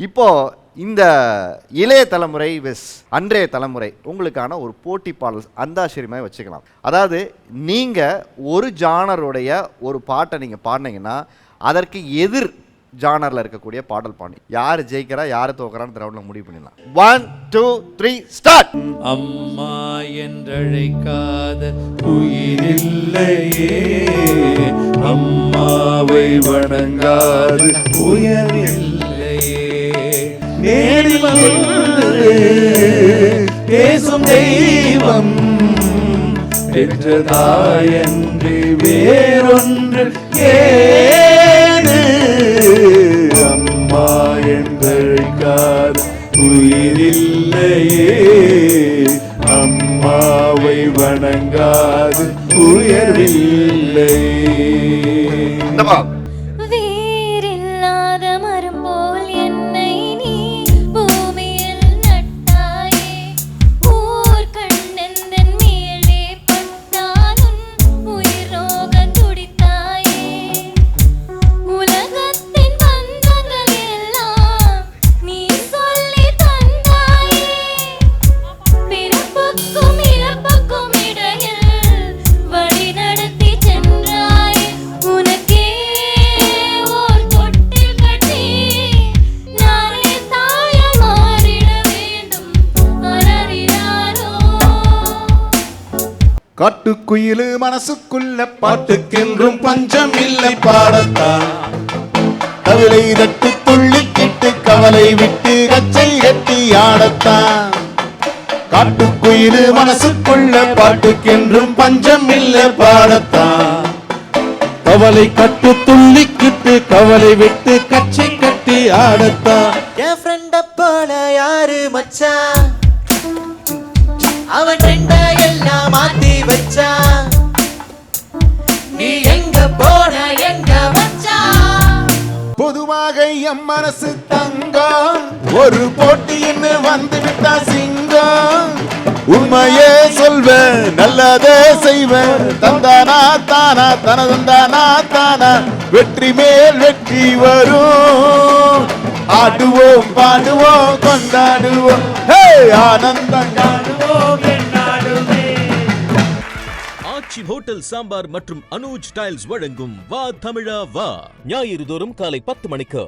இப்போ இந்த இளைய தலைமுறை அன்றைய தலைமுறை உங்களுக்கான ஒரு போட்டி பாடல் அந்தாசிரியமாக வச்சுக்கலாம். அதாவது நீங்கள் ஒரு ஜானருடைய ஒரு பாட்டை நீங்கள் பாடினீங்கன்னா அதற்கு எதிர் ஜானரில் இருக்கக்கூடிய பாடல் பாடி யார் ஜெயிக்கிறா யார் தோக்குறான்னு ரவுண்டில் முடிவு பண்ணிடலாம். 1 2 3 ஸ்டார்ட். அம்மா என்றழைக்காத உயிரில்லையே, அம்மாவை வணங்காது உயரில்லையே, நேரில் வந்து பேசும் தெய்வம் பெற்றதாயன்று வேறொன்று ஏது, அம்மா என்றழைக்காத உயிரில்லையே, அம்மாவை வணங்காது உயர்வில்லை. வேறில்லாத மரம் போல் என்னை நீ பூமியில் நட்டாயே, ஊர் கண்ணெந்தன் மேலே பட்டாலும் உயிரோக துடித்தாயே, உலகத்தின் பந்தங்கள் எல்லாம் நீ சொல்லி தந்தாயே, பிறப்புக்கும் இறப்புக்கும் இடையில் வழி நடத்தி சென்றாய், உனக்கே ஓர் தொட்டில் கட்டி நானே தாயாய் மாறிட வேண்டும் அரறினாரோ. காட்டுக்குயிலு மனசுக்குள்ள பாட்டுக்கென்றும் பஞ்சம் இல்லை பாடத்தான், கவலை தட்டு துள்ளிக்கிட்டு கவலை விட்டு கச்சை கட்டி ஆடத்தான். காட்டுக்குயிலு மனசுக்குள்ள பாட்டுக்கென்றும் பஞ்சம் இல்லை பாடத்தான், கவலை கட்டு துள்ளிக்கிட்டு கவலை விட்டு கச்சை கட்டி ஆடத்தான். என் ஃப்ரெண்ட போல யாரு மச்சான், அவன் ட்ரெண்ட எல்லாம் மாத்தி வச்சான், நீ எங்க போன எங்க வச்சான். பொதுவாக எம் மனசு தங்கம், ஒரு போட்டின்னு வந்து விட்டா சிங்கம், உண்மையே சொல்வேன் நல்லதே செய்வேன், தந்தானா தானா தனதந்தானா தானா வெற்றி மேல் வெற்றி வரும். ஆடுவோம் பாடுவோம் கொண்டாடுவோம், ஹே ஆனந்தம் காணுவோம் என்னாலுமே. ஆச்சி ஹோட்டல் சாம்பார் மற்றும் அனுஜ் டைல்ஸ் வழங்கும் வா தமிழா வா, ஞாயிறு தோறும் காலை 10 மணிக்கு.